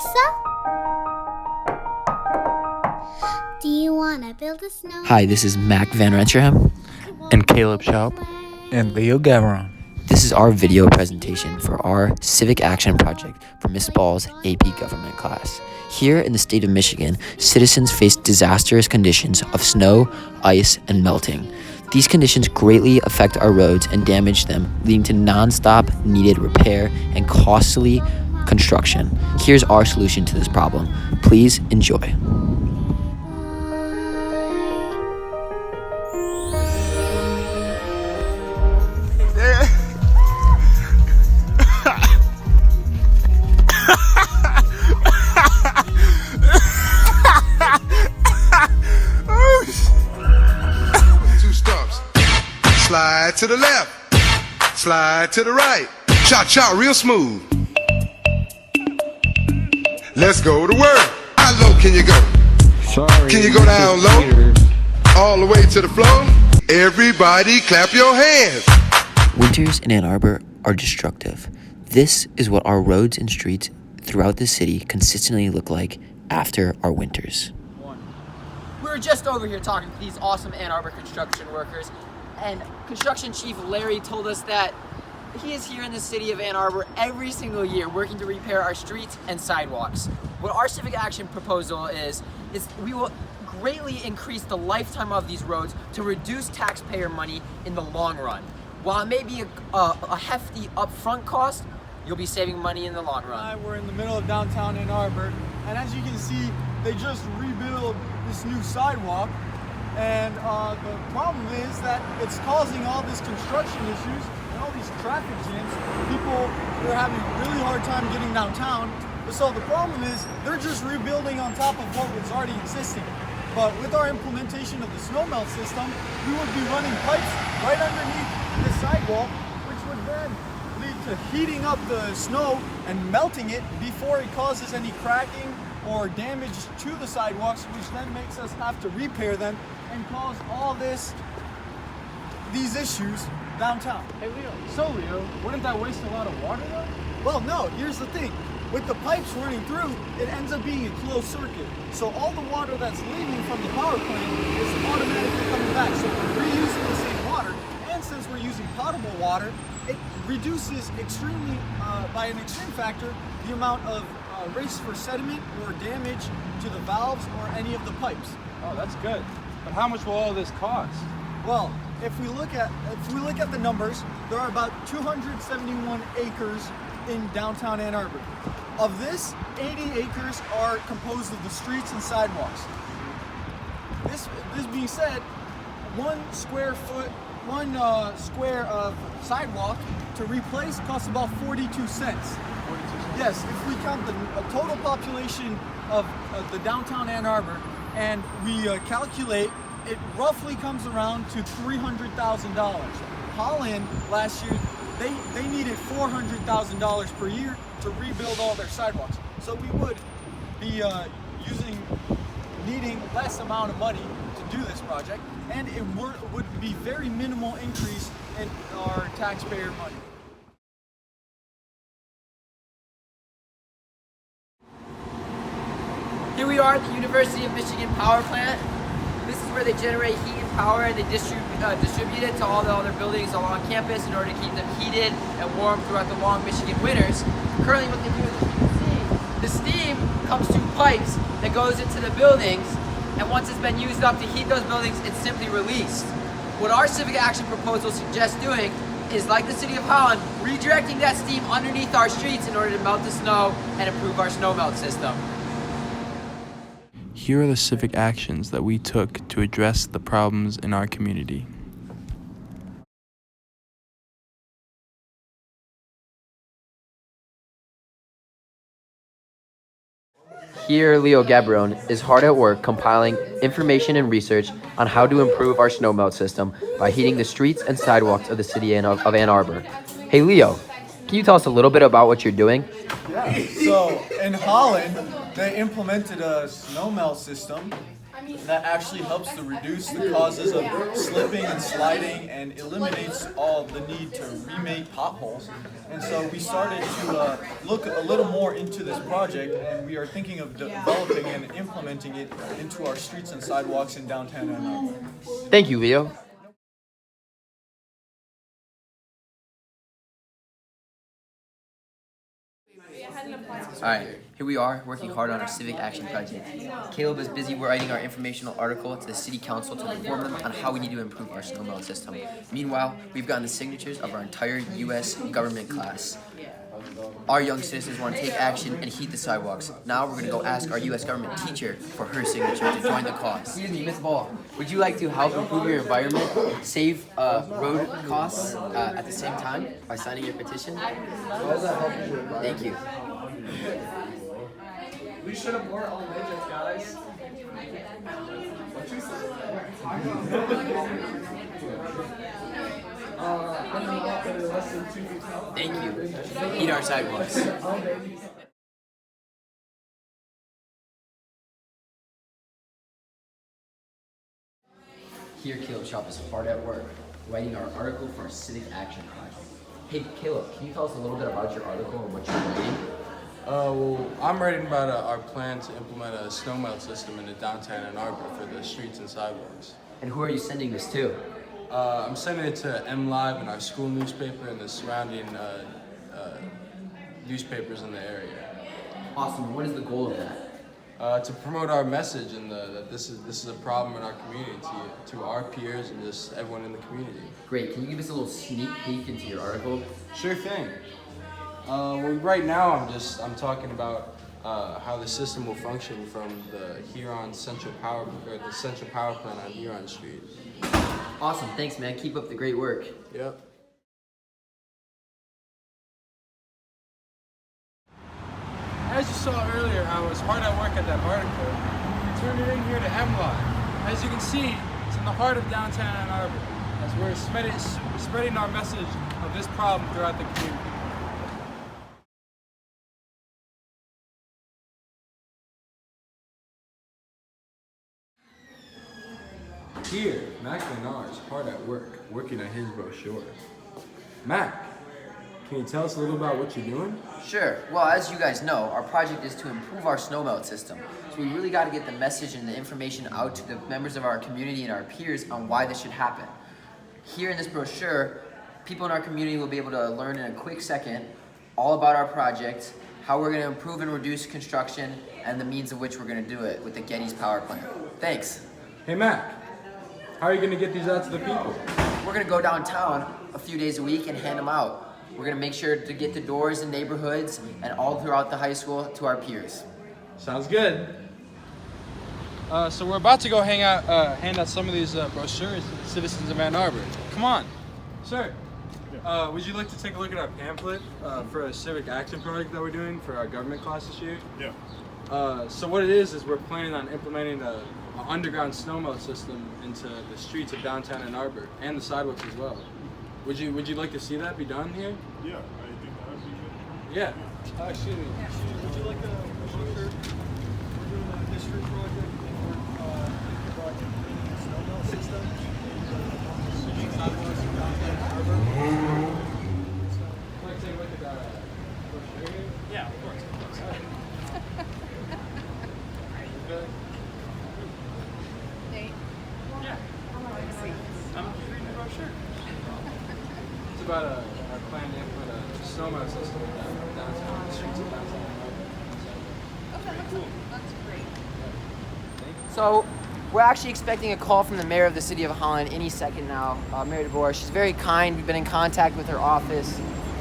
Elsa? Do you want to build a snow? Hi, this is Mac Van Renterham. And Caleb Schaub. And Leo Gaveron. This is our video presentation for our Civic Action Project for Miss Ball's AP Government class. Here in the state of Michigan, citizens face disastrous conditions of snow, ice, and melting. These conditions greatly affect our roads and damage them, leading to non-stop needed repair and costly construction. Here's our solution to this problem. Please enjoy. Slide to the left, slide to the right, cha-cha real smooth. Let's go to work. How low can you go? Sorry. Can you go down low? All the way to the floor? Everybody clap your hands. Winters in Ann Arbor are destructive. This is what our roads and streets throughout the city consistently look like after our winters. We were just over here talking to these awesome Ann Arbor construction workers, and Construction Chief Larry told us that he is here in the city of Ann Arbor every single year working to repair our streets and sidewalks. What our civic action proposal is we will greatly increase the lifetime of these roads to reduce taxpayer money in the long run. While it may be a hefty upfront cost, you'll be saving money in the long run. We're in the middle of downtown Ann Arbor, and as you can see, they just rebuilt this new sidewalk. And the problem is that it's causing all these construction issues and all these traffic jams. People are having a really hard time getting downtown. So the problem is they're just rebuilding on top of what was already existing. But with our implementation of the snow melt system, we would be running pipes right underneath the sidewalk, which would then lead to heating up the snow and melting it before it causes any cracking or damage to the sidewalks, which then makes us have to repair them and cause all these issues downtown. Hey Leo, wouldn't that waste a lot of water though? Well, no, here's the thing. With the pipes running through, it ends up being a closed circuit. So all the water that's leaving from the power plant is automatically coming back. So we're reusing the same water, and since we're using potable water, it reduces extremely, by an extreme factor, the amount of risk for sediment or damage to the valves or any of the pipes. Oh, that's good. But how much will all this cost? Well, if we look at the numbers, there are about 271 acres in downtown Ann Arbor. Of this, 80 acres are composed of the streets and sidewalks. This being said, one square square of sidewalk to replace costs about 42 cents. Yes, if we count the total population of the downtown Ann Arbor and we calculate, it roughly comes around to $300,000. Holland last year, they needed $400,000 per year to rebuild all their sidewalks. So we would be needing less amount of money to do this project, and it would be very minimal increase in our taxpayer money. Here we are at the University of Michigan power plant. This is where they generate heat and power, and they distribute it to all the other buildings along campus in order to keep them heated and warm throughout the long Michigan winters. Currently what they do is, you can see, the steam comes through pipes that goes into the buildings, and once it's been used up to heat those buildings, it's simply released. What our civic action proposal suggests doing is, like the city of Holland, redirecting that steam underneath our streets in order to melt the snow and improve our snow melt system. Here are the civic actions that we took to address the problems in our community. Here, Leo Gaveron is hard at work compiling information and research on how to improve our snow melt system by heating the streets and sidewalks of the city of Ann Arbor. Hey Leo, can you tell us a little bit about what you're doing? Yeah, so in Holland, they implemented a snow melt system that actually helps to reduce the causes of slipping and sliding and eliminates all the need to remake potholes. And so we started to look a little more into this project, and we are thinking of developing and implementing it into our streets and sidewalks in downtown Ann Arbor. Thank you, Leo. Alright, here we are working hard on our civic action project. Caleb is busy writing our informational article to the city council to inform them on how we need to improve our snow melt system. Meanwhile, we've gotten the signatures of our entire U.S. government class. Our young citizens want to take action and heat the sidewalks. Now we're going to go ask our U.S. government teacher for her signature to join the cause. Excuse me, Ms. Ball, would you like to help improve your environment, save road costs at the same time by signing your petition? Thank you. We should have more all legends, guys. Thank you. Heat our sidewalks. Here, Caleb Shop is hard at work, writing our article for our civic action project. Hey, Caleb, can you tell us a little bit about your article and what you're writing? Well, I'm writing about our plan to implement a snow melt system in the downtown Ann Arbor for the streets and sidewalks. And who are you sending this to? I'm sending it to MLive and our school newspaper and the surrounding newspapers in the area. Awesome. What is the goal of that? To promote our message and that this is a problem in our community to our peers and just everyone in the community. Great. Can you give us a little sneak peek into your article? Sure thing. Well, right now I'm talking about how the system will function from the central power plant on Huron Street. Awesome. Thanks, man. Keep up the great work. Yep. As you saw earlier, I was hard at work at that article. We turned it in here to MLive. As you can see, it's in the heart of downtown Ann Arbor, as we're spreading our message of this problem throughout the community. Here, Mac Menard is hard at work, working on his brochure. Mac, can you tell us a little about what you're doing? Sure. Well, as you guys know, our project is to improve our snow melt system. So we really got to get the message and the information out to the members of our community and our peers on why this should happen. Here in this brochure, people in our community will be able to learn in a quick second all about our project, how we're going to improve and reduce construction, and the means of which we're going to do it with the Getty's power plant. Thanks. Hey Mac, how are you going to get these out to the people? We're going to go downtown a few days a week and hand them out. We're going to make sure to get to doors in neighborhoods and all throughout the high school to our peers. Sounds good. So we're about to go hand out some of these brochures to the citizens of Ann Arbor. Come on. Sir, would you like to take a look at our pamphlet for a civic action project that we're doing for our government class this year? Yeah. So what it is we're planning on implementing an underground snow melt system into the streets of downtown Ann Arbor and the sidewalks as well. Would you like to see that be done here? Yeah, I think that would be good. Yeah. Excuse me, would you like a brochure? We're doing a history project and we're thinking about implementing a snow melt system in the streets, sidewalks, and downtown Ann Arbor. Like take a look at that brochure here? Yeah, of course. Good. I'm reading the brochure. It's about our plan to implement a snow melt system downtown, the streets of downtown Ann Arbor. That's great. So, we're actually expecting a call from the mayor of the city of Holland any second now, Mayor DeBoer. She's very kind. We've been in contact with her office,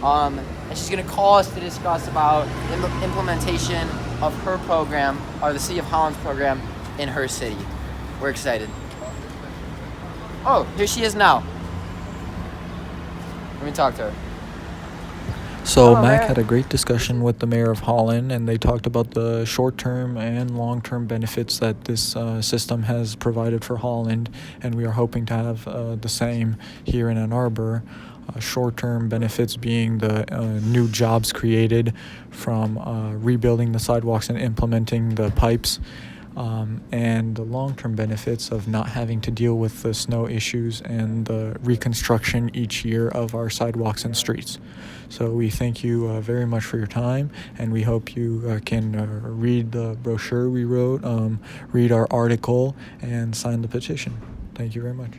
and she's going to call us to discuss about the implementation of her program, or the city of Holland's program, in her city. We're excited. Oh, here she is now. Let me talk to her. So Hello, Mac Mayor. had a great discussion with the mayor of Holland, and they talked about the short-term and long-term benefits that this system has provided for Holland, and we are hoping to have the same here in Ann Arbor. Short-term benefits being the new jobs created from rebuilding the sidewalks and implementing the pipes. and the long-term benefits of not having to deal with the snow issues and the reconstruction each year of our sidewalks and streets. So we thank you very much for your time, and we hope you can read the brochure we wrote, read our article, and sign the petition. Thank you very much.